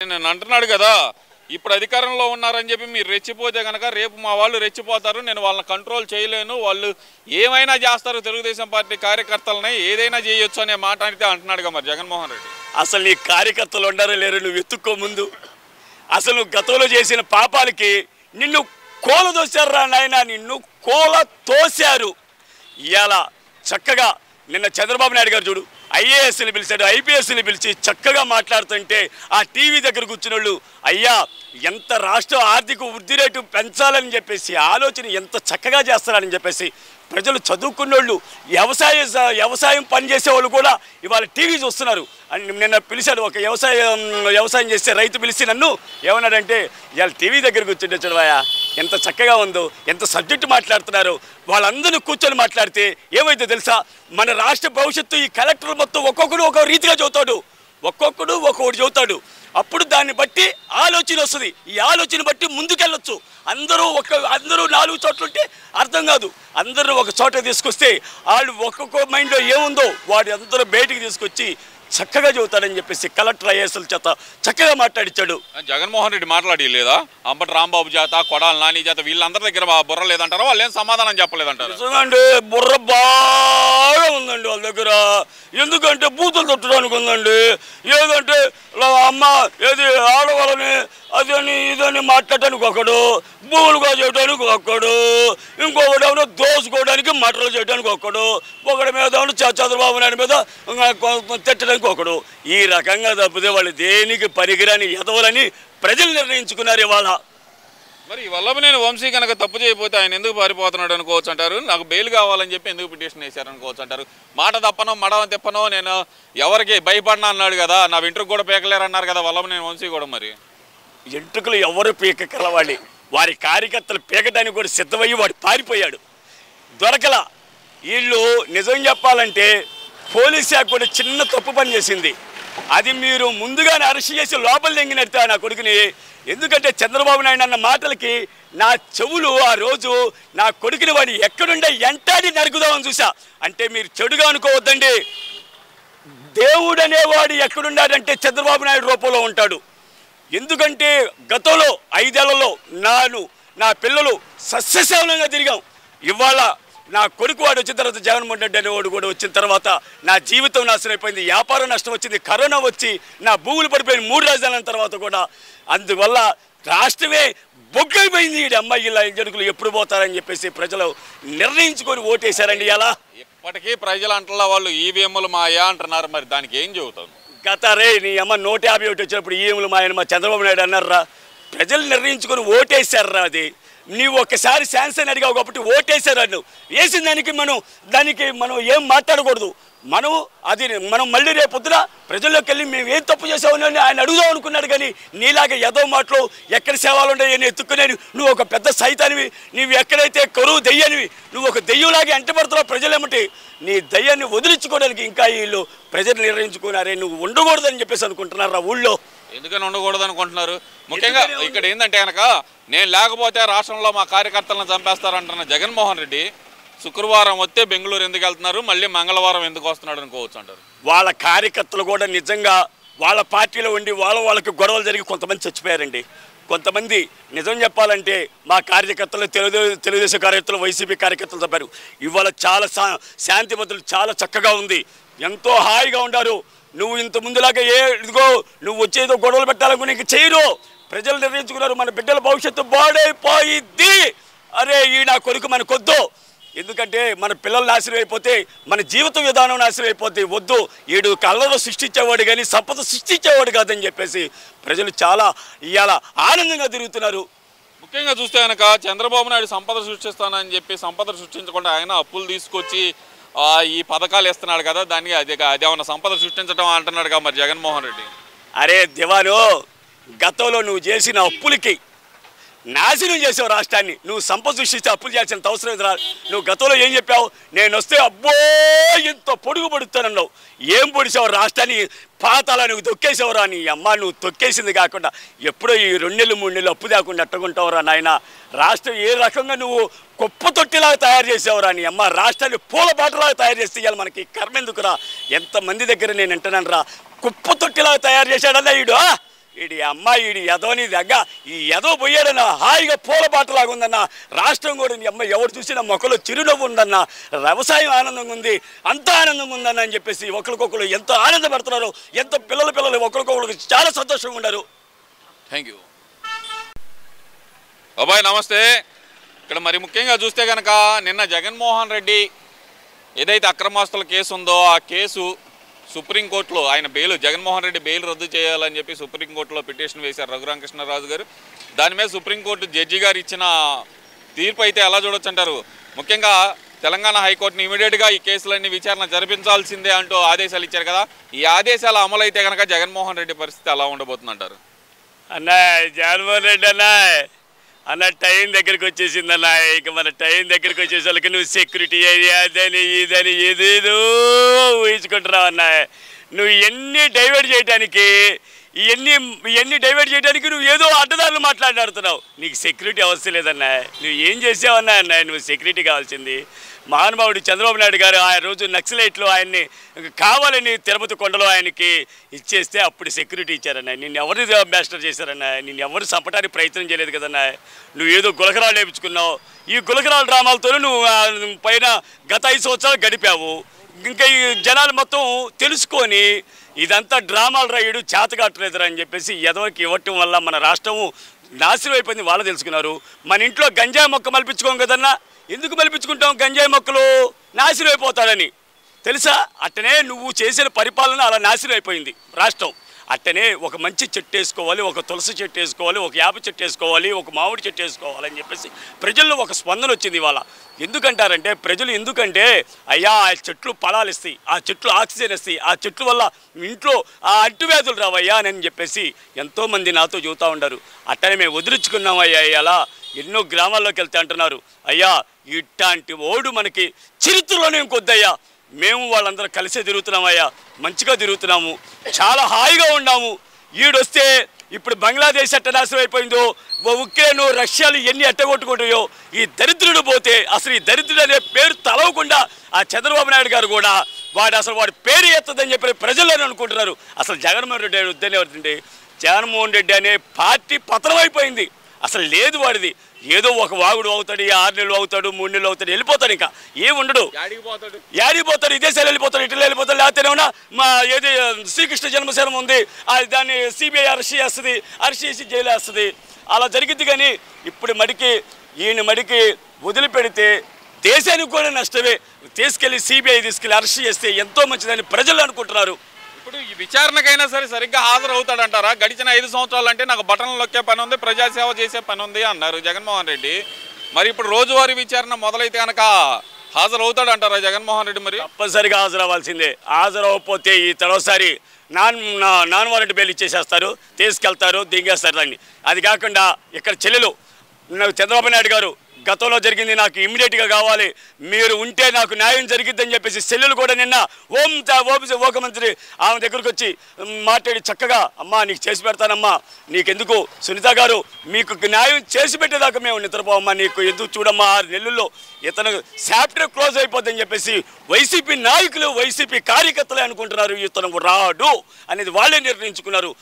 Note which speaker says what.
Speaker 1: నేను అంటున్నాడు కదా, ఇప్పుడు అధికారంలో ఉన్నారని చెప్పి మీరు రెచ్చిపోతే కనుక రేపు మా వాళ్ళు రెచ్చిపోతారు, నేను వాళ్ళని కంట్రోల్ చేయలేను, వాళ్ళు ఏమైనా చేస్తారు, తెలుగుదేశం పార్టీ కార్యకర్తలని ఏదైనా చేయొచ్చు అనే మాట అయితే అంటున్నాడుగా మరి జగన్మోహన్ రెడ్డి.
Speaker 2: అసలు నీ కార్యకర్తలు ఉండారో లేరు, నువ్వు ఎత్తుక్కో ముందు. అసలు గతంలో చేసిన పాపాలకి నిన్ను కోల తోశారు నాయన, నిన్ను కోల తోశారు. ఇవాళ చక్కగా నిన్న చంద్రబాబు నాయుడు గారు చూడు, ఐఏఎస్ని పిలిచాడు, ఐపీఎస్ని పిలిచి చక్కగా మాట్లాడుతుంటే ఆ టీవీ దగ్గర కూర్చున్న వాళ్ళు అయ్యా ఎంత రాష్ట్ర ఆర్థిక వృద్ధి రేటు పెంచాలని చెప్పేసి ఆలోచన ఎంత చక్కగా చేస్తున్నారని చెప్పేసి ప్రజలు చదువుకున్నోళ్ళు వ్యవసాయం పని చేసేవాళ్ళు కూడా ఇవాళ టీవీ చూస్తున్నారు. అని నిన్న పిలిచాడు ఒక వ్యవసాయం చేసే రైతు పిలిచి నన్ను ఏమన్నాడంటే, ఇవాళ టీవీ దగ్గరకు కూర్చుంటే చూడవా ఎంత చక్కగా ఉందో, ఎంత సబ్జెక్టు మాట్లాడుతున్నారు. వాళ్ళందరూ కూర్చొని మాట్లాడితే ఏమైతే తెలుసా, మన రాష్ట్ర భవిష్యత్తు ఈ కలెక్టర్ మొత్తం ఒక్కొక్కడు ఒక్కొక్క రీతిగా చదువుతాడు, ఒక్కొక్కడు ఒక్కొక్కటి చదువుతాడు. అప్పుడు దాన్ని బట్టి ఆలోచన వస్తుంది, ఈ ఆలోచన బట్టి ముందుకెళ్ళొచ్చు. అందరూ 4 చోట్ల ఉంటే అర్థం కాదు, అందరూ ఒక చోట తీసుకొస్తే వాళ్ళు ఒక్కొక్క మైండ్లో ఏముందో వాడి అందరూ బయటికి తీసుకొచ్చి చక్కగా చదువుతాడని చెప్పేసి కలెక్టర్ ఐఏఎస్ల చేత చక్కగా మాట్లాడించాడు.
Speaker 1: జగన్మోహన్ రెడ్డి మాట్లాడి లేదా అంబటి రాంబాబు చేత, కొడాలి నాని చేత వీళ్ళందరి దగ్గర బుర్ర లేదంటారా, వాళ్ళు ఏం సమాధానం చెప్పలేదంటారు?
Speaker 2: నిజంగాండి బుర్ర బాగా ఉందండి వాళ్ళ దగ్గర. ఎందుకంటే బూతులు తొట్టడానికి ఉందండి, ఏదంటే అమ్మ ఏది ఆడవాళ్ళని అదని ఇదని మాట్లాడటానికి ఒకడు, భూములుగా చేయడానికి ఒకడు, ఇంకొకటి ఏమన్నా దోసుకోవడానికి మటలు చేయడానికి ఒకడు, ఒకటి మీద చంద్రబాబు నాయుడు మీద తిట్టడానికి ఒకడు. ఈ రకంగా తప్పితే వాళ్ళు దేనికి పరిగిరాని ఎదవలని ప్రజలు నిర్ణయించుకున్నారు ఇవాళ.
Speaker 1: మరి వల్లభనేని వంశీ కనుక తప్పు చేయకపోతే ఆయన ఎందుకు పారిపోతున్నాడు అనుకోవచ్చు అంటారు, నాకు బెయిల్ కావాలని చెప్పి ఎందుకు పిటిషన్ వేశారు అనుకోవచ్చు అంటారు. మాట తప్పనో మడవ తిప్పనో నేను ఎవరికి భయపడినా అన్నాడు కదా, నా వెంట్రుకు కూడా పీకలేరు అన్నారు కదా వల్లభనేని వంశీ కూడా. మరి
Speaker 2: ఎంట్రుకలు ఎవరు పీకగలవాడి, వారి కార్యకర్తలు పీకడానికి కూడా సిద్ధమయ్యి వాడు పారిపోయాడు, దొరకల. వీళ్ళు నిజం చెప్పాలంటే పోలీస్ శాఖ కూడా చిన్న తప్పు పని చేసింది. అది మీరు ముందుగానే అరెస్ట్ చేసి లోపల దెంగినెడతా నా కొడుకుని. ఎందుకంటే చంద్రబాబు నాయుడు అన్న మాటలకి నా చెవులు ఆ రోజు నా కొడుకుని వాడిని ఎక్కడుండే ఎంటాడి నరుకుదామని చూసా. అంటే మీరు చెడుగా అనుకోవద్దండి, దేవుడు అనేవాడు ఎక్కడున్నాడంటే చంద్రబాబు నాయుడు రూపంలో ఉంటాడు. ఎందుకంటే గతంలో 5 ఏళ్లలో నా పిల్లలు సస్యశాలంగా తిరిగాం. ఇవాళ నా కొడుకు వాడు వచ్చిన తర్వాత జగన్మోహన్ రెడ్డి అనేవాడు కూడా వచ్చిన తర్వాత నా జీవితం నాశనం అయిపోయింది, వ్యాపారం నష్టం వచ్చింది, కరోనా వచ్చి నా భూములు పడిపోయిన 3 రాజధానుల తర్వాత కూడా. అందువల్ల రాష్ట్రమే బొగ్గైపోయింది. ఈ అమ్మాయి ఇలా జనుకులు ఎప్పుడు పోతారని చెప్పేసి ప్రజలు నిర్ణయించుకొని ఓటేశారండి. అలా
Speaker 1: ఇప్పటికీ ప్రజలు అంటలా వాళ్ళు ఈవీఎంలు మాయా అంటున్నారు, మరి దానికి ఏం చెబుతాను?
Speaker 2: గతారే నీ అమ్మ 151 వచ్చినప్పుడు ఈఎంలు మా ఆయన మా చంద్రబాబు నాయుడు అన్నారా, ప్రజలు నిర్ణయించుకొని ఓటేశారా. అది నీవు ఒక్కసారి శాంక్షన్ అడిగావు కాబట్టి ఓటేశారు. నువ్వు వేసిన దానికి మనం ఏం మాట్లాడకూడదు. మనం మళ్ళీ రేపొద్దున ప్రజల్లోకి వెళ్ళి మేము ఏం తప్పు చేసామని ఆయన అడుగుదాం అనుకున్నాడు. కానీ నీలాగా ఏదో మాటలు ఎక్కడ సేవలు ఉన్నాయని ఎత్తుక్కునేవి, నువ్వు ఒక పెద్ద సైతానివి, నువ్వు ఎక్కడైతే కరువు దెయ్యానివి, నువ్వు ఒక దెయ్యంలాగే అంటపడుతున్నావు ప్రజలేమంటే. నీ దయ్యాన్ని వదిలించుకోవడానికి ఇంకా వీళ్ళు ప్రజలు నిర్ణయించుకున్నారే, నువ్వు ఉండకూడదని చెప్పేసి అనుకుంటున్నారా ఊళ్ళో.
Speaker 1: ఎందుకని ఉండకూడదు అనుకుంటున్నారు? ముఖ్యంగా ఇక్కడ ఏంటంటే కనుక నేను లేకపోతే రాష్ట్రంలో మా కార్యకర్తలను చంపేస్తారంటున్న జగన్మోహన్ రెడ్డి శుక్రవారం వస్తే బెంగళూరు ఎందుకు వెళ్తున్నారు, మళ్ళీ మంగళవారం ఎందుకు వస్తున్నాడు అనుకోవచ్చు అంటారు.
Speaker 2: వాళ్ళ కార్యకర్తలు కూడా నిజంగా వాళ్ళ పార్టీలో ఉండి వాళ్ళకి గొడవలు జరిగి కొంతమంది చచ్చిపోయారండి. కొంతమంది నిజం చెప్పాలంటే మా కార్యకర్తలు తెలుగుదేశం కార్యకర్తలు వైసీపీ కార్యకర్తలు చెప్పారు. ఇవాళ చాలా శాంతి భద్రతలు చాలా చక్కగా ఉంది, ఎంతో హాయిగా ఉండారు. నువ్వు ఇంత ముందులాగా ఇదిగో నువ్వు వచ్చేదో గొడవలు పెట్టాలనుకుని నీకు చేయరు. ప్రజలు నిర్ణయించుకున్నారు మన బిడ్డల భవిష్యత్తు బాడైపోయిద్ది. అరే ఈ నా కొడుకు మనకొద్దు, ఎందుకంటే మన పిల్లలు నాశనం అయిపోతే మన జీవిత విధానం నాశనం అయిపోతే వద్దు. ఈడు కళ్ళలో సృష్టించేవాడు కానీ సంపద సృష్టించేవాడు కాదని చెప్పేసి ప్రజలు చాలా ఇవాళ ఆనందంగా తిరుగుతున్నారు.
Speaker 1: ముఖ్యంగా చూస్తే కనుక చంద్రబాబు నాయుడు సంపద సృష్టిస్తానని చెప్పి సంపద సృష్టించకుండా ఆయన అప్పులు తీసుకొచ్చి ఈ పథకాలు ఇస్తున్నాడు కదా, దాన్ని అదేమన్నా సంపద సృష్టించడం అంటున్నాడు మరి జగన్మోహన్ రెడ్డి.
Speaker 2: అరే దివాను, గతంలో నువ్వు చేసిన అప్పులకి నాశనం చేసావు రాష్ట్రాన్ని. నువ్వు సంపద సృష్టిస్తే అప్పులు చేయాల్సిన అవసరం ఎదురా. నువ్వు గతంలో ఏం చెప్పావు, నేను వస్తే అబ్బో ఎంత పొడుగు పడుతానన్నావు. ఏం పొడిచావు రాష్ట్రాన్ని, పాతాల నువ్వు తొక్కేసావురా. నీ అమ్మ నువ్వు తొక్కేసింది కాకుండా ఎప్పుడో ఈ 2 నెలలు 3 నెలలు అప్పు దాకుండా అట్టకుంటావురా నాయన. రాష్ట్రం ఏ రకంగా నువ్వు కుప్ప తొట్టిలాగా తయారు చేసావురా. నీ అమ్మ రాష్ట్రాన్ని పూల బాటలాగా తయారు చేస్తే ఇవాళ మనకి కర్మ ఎందుకురా. ఎంతమంది దగ్గర నేను అంటున్నాను రా, కుప్ప తొట్టిలాగా తయారు చేశాడన్నా ఈడు. ఈడి అమ్మాయి ఈడి ఎదవని దగ్గర ఈ ఎదవ పోయాడన్న హాయిగా పూల బాటలాగా ఉందన్న. రాష్ట్రం కూడా నీ అమ్మాయి ఎవరు చూసినా మొక్కలో చిరునవ్వు ఉందన్న. వ్యవసాయం ఆనందంగా ఉంది, అంత ఆనందంగా ఉందన్న అని చెప్పేసి ఒకరికొకరు ఎంత ఆనందపడుతున్నారు, ఎంత పిల్లలు ఒకరికొకరికి చాలా సంతోషంగా ఉన్నారు.
Speaker 1: థ్యాంక్ యూ బాబాయ్. నమస్తే. ఇక్కడ మరి ముఖ్యంగా చూస్తే కనుక నిన్న జగన్మోహన్ రెడ్డి ఏదైతే అక్రమాస్తుల కేసు ఉందో ఆ కేసు సుప్రీంకోర్టులో ఆయన బెయిల్, జగన్మోహన్ రెడ్డి బెయిల్ రద్దు చేయాలని చెప్పి సుప్రీంకోర్టులో పిటిషన్ వేశారు రఘురామకృష్ణరాజు గారు. దాని మీద సుప్రీంకోర్టు జడ్జి గారు ఇచ్చిన తీర్పు అయితే ఎలా చూడొచ్చు అంటారు? ముఖ్యంగా తెలంగాణ హైకోర్టుని ఇమీడియట్గా ఈ కేసులన్నీ విచారణ జరిపించాల్సిందే అంటూ ఆదేశాలు ఇచ్చారు కదా. ఈ ఆదేశాల అమలు అయితే కనుక జగన్మోహన్ రెడ్డి పరిస్థితి ఎలా ఉండబోతుంది అంటారు?
Speaker 2: జగన్మోహన్ రెడ్డి అన్న టైం దగ్గరికి వచ్చేసిందన్న. ఇక మన టైం దగ్గరికి వచ్చేసరికి నువ్వు సెక్యూరిటీ అదని ఇదని ఏదేదో ఊహించుకుంటున్నావు అన్న. నువ్వు ఇవన్నీ డైవర్ట్ చేయడానికి నువ్వు ఏదో అడ్డదారులు మాట్లాడుతున్నావు. నీకు సెక్యూరిటీ అవసరం లేదన్నా. నువ్వు ఏం చేసావన్నా అన్న? నువ్వు సెక్యూరిటీ కావాల్సింది మహానుభావుడు చంద్రబాబు నాయుడు గారు ఆ రోజు నక్సలైట్లు ఆయన్ని కావాలని తిరుపతి కొండలో ఆయనకి ఇచ్చేస్తే అప్పుడు సెక్యూరిటీ ఇచ్చారన్న. నిన్ను ఎవరు అంబాసిడర్ చేశారన్న? నిన్ను ఎవరు చంపడానికి ప్రయత్నం చేయలేదు కదన్నా. నువ్వు ఏదో గులకరాలు వేయించుకున్నావు. ఈ గులకరాల డ్రామాలతో నువ్వు పైన గత 5 సంవత్సరాలు గడిపావు. ఇంకా ఈ జనాలు మొత్తం తెలుసుకొని ఇదంతా డ్రామాలు రాయుడు చేతగాట్లేదురా అని చెప్పేసి ఎదవకి ఇవ్వటం వల్ల మన రాష్ట్రం నాశనం అయిపోయింది. వాళ్ళు తెలుసుకున్నారు. మన ఇంట్లో గంజాయి మొక్క మలిపించుకోం కదన్నా. ఎందుకు మలిపించుకుంటాం? గంజాయి మొక్కలు నాశనం అయిపోతాడని తెలుసా? అట్టనే నువ్వు చేసిన పరిపాలన అలా నాశనం అయిపోయింది రాష్ట్రం. అట్టనే ఒక మంచి చెట్టు వేసుకోవాలి, ఒక తులసి చెట్టు వేసుకోవాలి, ఒక యాప చెట్టు వేసుకోవాలి, ఒక మామిడి చెట్టు వేసుకోవాలని చెప్పేసి ప్రజల్లో ఒక స్పందన వచ్చింది ఇవాళ. ఎందుకంటారంటే ప్రజలు అయ్యా ఆ చెట్లు ఫలాలు ఇస్తాయి, ఆ చెట్లు ఆక్సిజన్ ఇస్తాయి, ఆ చెట్ల వల్ల ఇంట్లో ఆ అంటువ్యాధులు రావయ్యా అని చెప్పేసి ఎంతోమంది నాతో చూస్తూ ఉంటారు. అట్టనే మేము వదిలించుకున్నామయ్యా. అలా ఎన్నో గ్రామాల్లోకి వెళ్తే అంటున్నారు, అయ్యా ఇట్లాంటి ఓడు మనకి చరిత్రలోనే ఇంకొద్దయ్యా. మేము వాళ్ళందరూ కలిసే తిరుగుతున్నామయ్యా, మంచిగా తిరుగుతున్నాము, చాలా హాయిగా ఉన్నాము. ఈడొస్తే ఇప్పుడు బంగ్లాదేశ్ ఎట్ట నాశనం అయిపోయిందో, ఉక్రెయిన్ రష్యాలు ఎన్ని ఎట్టగొట్టుకుంటాయో, ఈ దరిద్రుడు పోతే అసలు ఈ దరిద్రుడు అనే పేరు తలవకుండా ఆ చంద్రబాబు నాయుడు గారు కూడా వాడి పేరు ఎత్తదని చెప్పి ప్రజల్లోనే అనుకుంటున్నారు. అసలు జగన్మోహన్ రెడ్డి వద్దని ఎవరికండి? జగన్మోహన్ రెడ్డి అనే పార్టీ పతనం అయిపోయింది. అసలు లేదు వాడిది. ఏదో ఒక వాగుడు అవుతాడు, 6 నెలలు అవుతాడు, 3 నెలలు అవుతాడు, వెళ్ళిపోతాడు. ఇంకా ఏముండడు, యాడిపోతాడు, ఇదేశాలు వెళ్ళిపోతాడు, ఇటలు వెళ్ళిపోతాడు. లేకపోతేనేమన్నా మా ఏది శ్రీకృష్ణ జన్మశరం ఉంది, దాన్ని సిబిఐ అరెస్ట్ చేస్తుంది, అరెస్ట్ చేసి జైలు వేస్తుంది. అలా జరిగింది. కానీ ఇప్పుడు ఈయన మడికి వదిలిపెడితే దేశానికి కూడా నష్టమే. సిబిఐ తీసుకెళ్ళి అరెస్ట్ చేస్తే ఎంతో మంచిదని ప్రజలు అనుకుంటున్నారు.
Speaker 1: ఇప్పుడు ఈ విచారణకైనా సరే సరిగ్గా హాజరవుతాడంటారా? గడిచిన 5 సంవత్సరాలు అంటే నాకు బటన్లు నొక్కే పని ఉంది, ప్రజాసేవ చేసే పని ఉంది అన్నారు జగన్మోహన్ రెడ్డి. మరి ఇప్పుడు రోజువారీ విచారణ మొదలైతే కనుక హాజరవుతాడంటారా జగన్మోహన్ రెడ్డి? మరి
Speaker 2: తప్పనిసరిగా హాజరవ్వాల్సిందే. హాజరవ్వకపోతే ఈ తరోసారి నాన్ వారెంట్ బెయిల్ ఇచ్చేసేస్తారు, తీసుకెళ్తారు, దిగేస్తారు దాన్ని. అది కాకుండా ఇక్కడ చెల్లెలు చంద్రబాబు నాయుడు గారు గతంలో జరిగింది నాకు ఇమ్మీడియట్గా కావాలి, మీరు ఉంటే నాకు న్యాయం జరిగిద్దని చెప్పేసి సెల్లులు కూడా నిన్న హోం మంత్రి ఆమె దగ్గరకు వచ్చి మాట్లాడి చక్కగా, అమ్మా నీకు చేసి పెడతానమ్మా, నీకెందుకు సునీత గారు మీకు న్యాయం చేసి పెట్టేదాకా మేము నిద్రపోవమ్మా, నీకు ఎందుకు చూడమ్మా 6 నెలల్లో ఇతను చాప్టర్ క్లోజ్ అయిపోద్దని చెప్పేసి వైసీపీ నాయకులు వైసీపీ కార్యకర్తలే అనుకుంటున్నారు. ఇతను రాడు అనేది వాళ్ళే నిర్ణయించుకున్నారు.